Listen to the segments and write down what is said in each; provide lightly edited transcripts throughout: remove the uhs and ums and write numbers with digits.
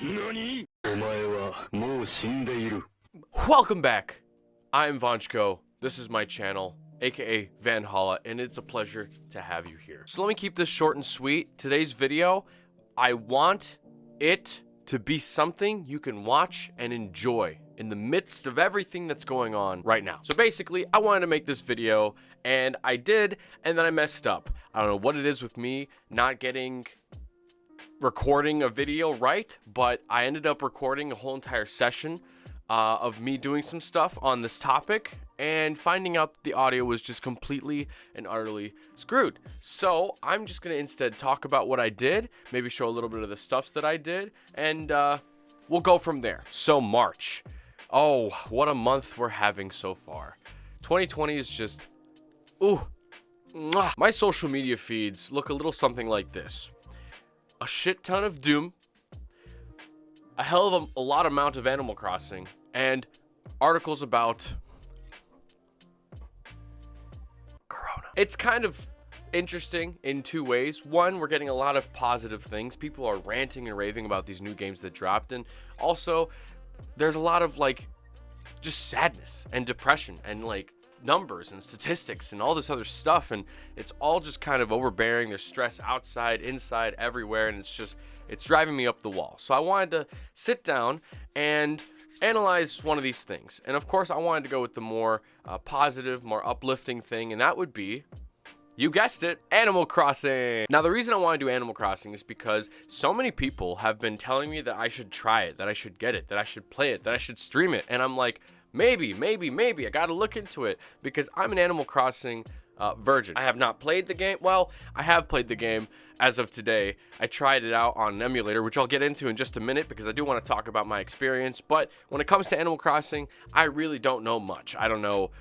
何？お前はもう死んでいる。 Welcome back. I'm Vanchko. This is my channel, aka Van Holla, and it's a pleasure to have you here. So let me keep this short and sweet. Today's video, I want it to be something you can watch and enjoy in the midst of everything that's going on right now. So basically, I wanted to make this video, and I did, and then I messed up. I don't know what it is with me not getting recording a video right, but I ended up recording a whole entire session of me doing some stuff on this topic and finding out the audio was just completely and utterly screwed. So I'm just gonna instead talk about what I did, maybe show a little bit of the stuffs that I did, and we'll go from there. So March. Oh, what a month we're having so far. 2020 is just, ooh, mwah. My social media feeds look a little something like this. A shit ton of Doom, a hell of a lot amount of Animal Crossing, and articles about Corona. It's kind of interesting in two ways. One, we're getting a lot of positive things. People are ranting and raving about these new games that dropped, and also there's a lot of like just sadness and depression and like numbers and statistics and all this other stuff, and it's all just kind of overbearing. There's stress outside, inside, everywhere, and it's driving me up the wall. So I wanted to sit down and analyze one of these things, and of course I wanted to go with the more positive, more uplifting thing, and that would be, you guessed it, Animal Crossing. Now, the reason I want to do Animal Crossing is because so many people have been telling me that I should try it, that I should get it, that I should play it, that I should stream it, and I'm like, maybe, I gotta look into it, because I'm an Animal Crossing virgin. I have not played the game. Well, I have played the game as of today. I tried it out on an emulator, which I'll get into in just a minute, because I do want to talk about my experience. But when it comes to Animal Crossing, I really don't know much. I don't know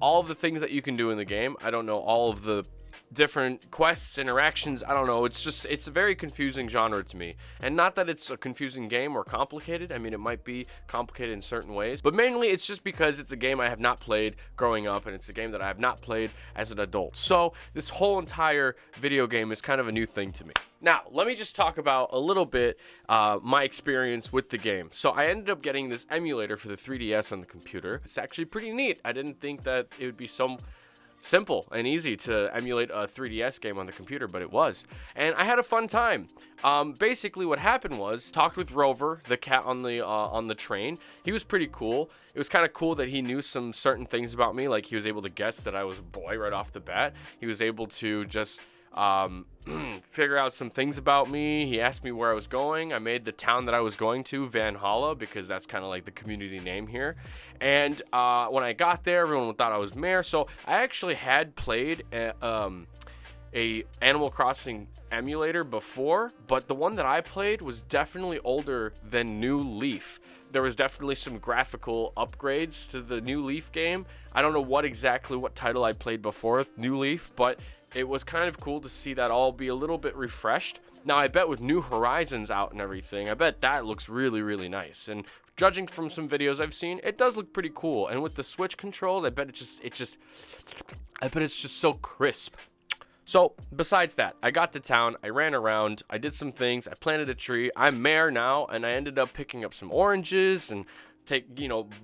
all of the things that you can do in the game. I don't know all of the different quests, interactions. I don't know. It's a very confusing genre to me. And not that it's a confusing game or complicated. I mean, it might be complicated in certain ways, but mainly it's just because it's a game I have not played growing up, and it's a game that I have not played as an adult. So this whole entire video game is kind of a new thing to me. Now, let me just talk about a little bit my experience with the game. So I ended up getting this emulator for the 3DS on the computer. It's actually pretty neat. I didn't think that it would be so simple and easy to emulate a 3DS game on the computer, but it was. And I had a fun time. Basically what happened was, talked with Rover, the cat on the train. He was pretty cool. It was kind of cool that he knew some certain things about me, like he was able to guess that I was a boy right off the bat. He was able to just figure out some things about me. He asked me where I was going. I made the town that I was going to Van Holla, because that's kind of like the community name here. And when I got there, everyone thought I was mayor. So I actually had played a Animal Crossing emulator before, but the one that I played was definitely older than New Leaf. There was definitely some graphical upgrades to the New Leaf game. I don't know what title I played before New Leaf, but it was kind of cool to see that all be a little bit refreshed. Now, I bet with New Horizons out and everything, I bet that looks really, really nice. And judging from some videos I've seen, it does look pretty cool. And with the Switch controls, I bet it's just so crisp. So, besides that, I got to town, I ran around, I did some things, I planted a tree. I'm mayor now, and I ended up picking up some oranges and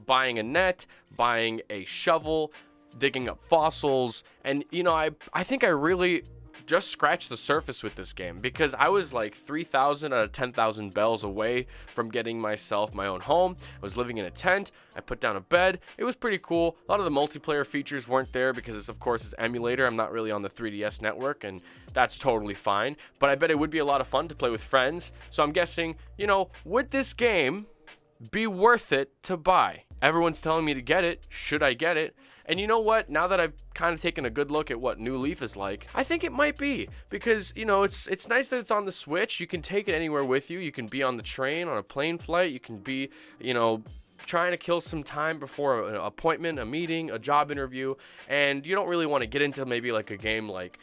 buying a net, buying a shovel, digging up fossils, and I think I really just scratched the surface with this game, because I was like 3,000 out of 10,000 bells away from getting myself my own home. I was living in a tent. I put down a bed. It was pretty cool. A lot of the multiplayer features weren't there because it's, of course, it's emulator. I'm not really on the 3DS network, and that's totally fine, but I bet it would be a lot of fun to play with friends. So I'm guessing, would this game be worth it to buy? Everyone's telling me to get it. Should I get it? And you know what? Now that I've kind of taken a good look at what New Leaf is like, I think it might be, because it's nice that it's on the Switch. You can take it anywhere with you. You can be on the train, on a plane flight. You can be, trying to kill some time before an appointment, a meeting, a job interview, and you don't really want to get into maybe like a game like,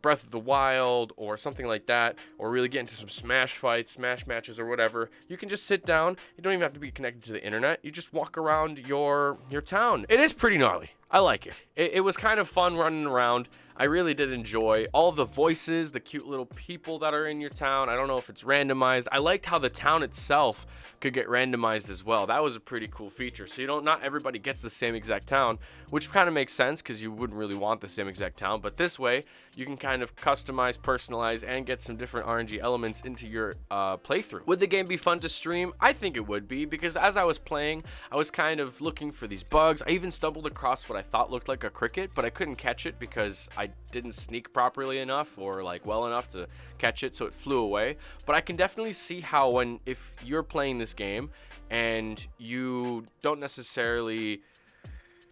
Breath of the Wild or something like that, or really get into some smash fights, smash matches, or whatever. You can just sit down. You don't even have to be connected to the internet. You just walk around your town. It is pretty gnarly. I like it. It was kind of fun running around. I really did enjoy all of the voices, the cute little people that are in your town. I don't know if it's randomized. I liked how the town itself could get randomized as well. That was a pretty cool feature. So not everybody gets the same exact town, which kind of makes sense because you wouldn't really want the same exact town. But this way, you can kind of customize, personalize, and get some different RNG elements into your playthrough. Would the game be fun to stream? I think it would be, because as I was playing, I was kind of looking for these bugs. I even stumbled across what I thought looked like a cricket, but I couldn't catch it because I didn't sneak properly enough or like well enough to catch it, so it flew away. But I can definitely see how if you're playing this game and you don't necessarily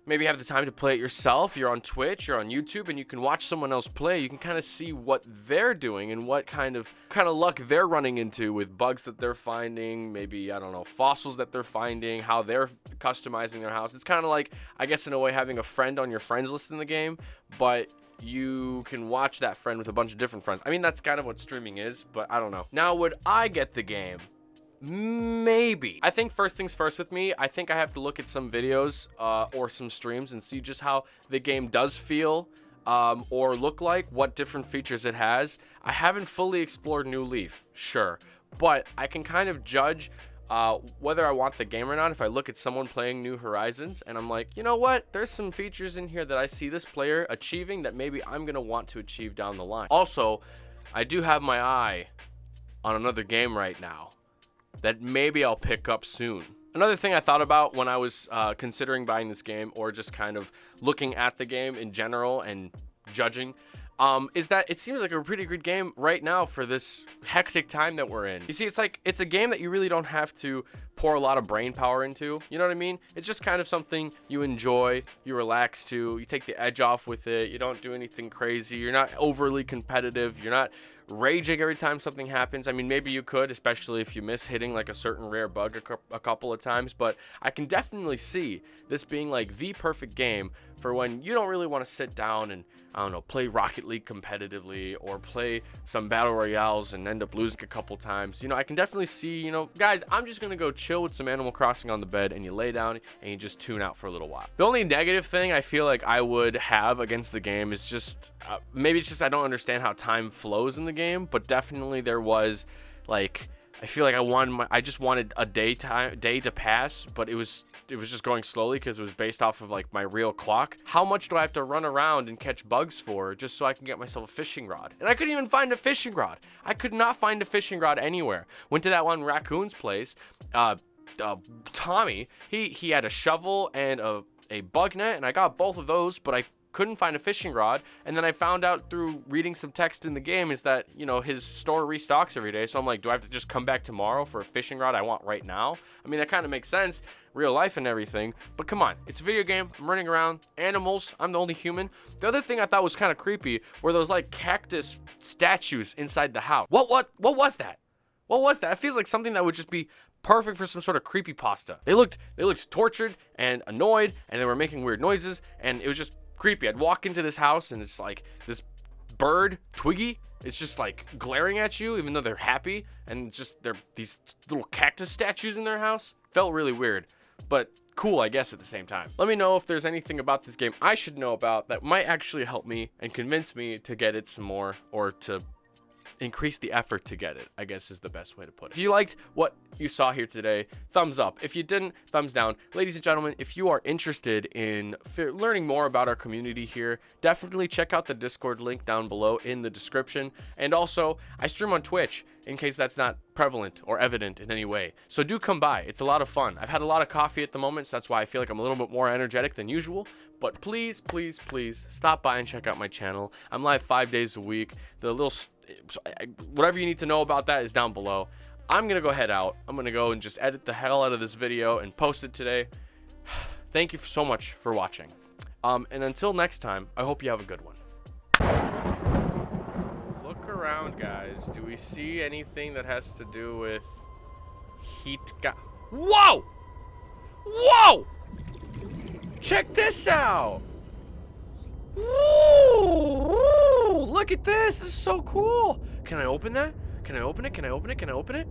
maybe have the time to play it yourself, you're on Twitch, you're on YouTube, and you can watch someone else play, you can kind of see what they're doing and what kind of luck they're running into with bugs that they're finding, maybe, I don't know, fossils that they're finding, how they're customizing their house. It's kind of like, I guess in a way, having a friend on your friends list in the game, but you can watch that friend with a bunch of different friends. I mean, that's kind of what streaming is, but I don't know. Now, would I get the game? Maybe. I think first things first with me, I think I have to look at some videos or some streams and see just how the game does feel or look like, what different features it has. I haven't fully explored New Leaf, sure, but I can kind of judge whether I want the game or not if I look at someone playing New Horizons and I'm like, you know what, there's some features in here that I see this player achieving that maybe I'm gonna want to achieve down the line. Also, I do have my eye on another game right now that maybe I'll pick up soon. Another thing I thought about when I was considering buying this game, or just kind of looking at the game in general and judging, is that it seems like a pretty good game right now for this hectic time that we're in. You see, it's a game that you really don't have to pour a lot of brain power into. You know what I mean? It's just kind of something you enjoy, you relax to, you take the edge off with it, you don't do anything crazy, you're not overly competitive, you're not raging every time something happens. I mean, maybe you could, especially if you miss hitting like a certain rare bug a couple of times, but I can definitely see this being like the perfect game for when you don't really want to sit down and, I don't know, play Rocket League competitively or play some battle royales and end up losing a couple times. You know, I can definitely see, you know, guys, I'm just gonna go chill with some Animal Crossing on the bed, and you lay down and you just tune out for a little while. The only negative thing I feel like I would have against the game is just maybe it's just I don't understand how time flows in the game, but definitely there was like, I feel like I just wanted a day to pass, but it was just going slowly because it was based off of like my real clock. How much do I have to run around and catch bugs for just so I can get myself a fishing rod? And I couldn't even find a fishing rod. I could not find a fishing rod anywhere. Went to that one raccoon's place. Tommy, he had a shovel and a bug net, and I got both of those, but I couldn't find a fishing rod. And then I found out through reading some text in the game is that, you know, his store restocks every day. So I'm like, do I have to just come back tomorrow for a fishing rod I want right now? I mean, that kind of makes sense, real life and everything, but come on, it's a video game. I'm running around, animals, I'm the only human. The other thing I thought was kind of creepy were those like cactus statues inside the house. What was that? What was that? It feels like something that would just be perfect for some sort of creepypasta. They looked tortured and annoyed, and they were making weird noises, and it was just creepy. I'd walk into this house and it's like this bird, Twiggy, it's just like glaring at you even though they're happy, and just they're these little cactus statues in their house. Felt really weird, but cool, I guess, at the same time. Let me know if there's anything about this game I should know about that might actually help me and convince me to get it some more, or to increase the effort to get it, I guess is the best way to put it. If you liked what you saw here today, thumbs up. If you didn't, thumbs down. Ladies and gentlemen, if you are interested in learning more about our community here, definitely check out the Discord link down below in the description. And also, I stream on Twitch, in case that's not prevalent or evident in any way. So do come by. It's a lot of fun. I've had a lot of coffee at the moment, so that's why I feel like I'm a little bit more energetic than usual. But please, please, please stop by and check out my channel. I'm live 5 days a week. Whatever you need to know about that is down below. I'm gonna go head out. I'm gonna go and just edit the hell out of this video and post it today. Thank you so much for watching. And until next time, I hope you have a good one. Look around, guys. Do we see anything that has to do with heat? Whoa! Whoa! Check this out! Woo! Look at this! This is so cool! Can I open that? Can I open it? Can I open it? Can I open it?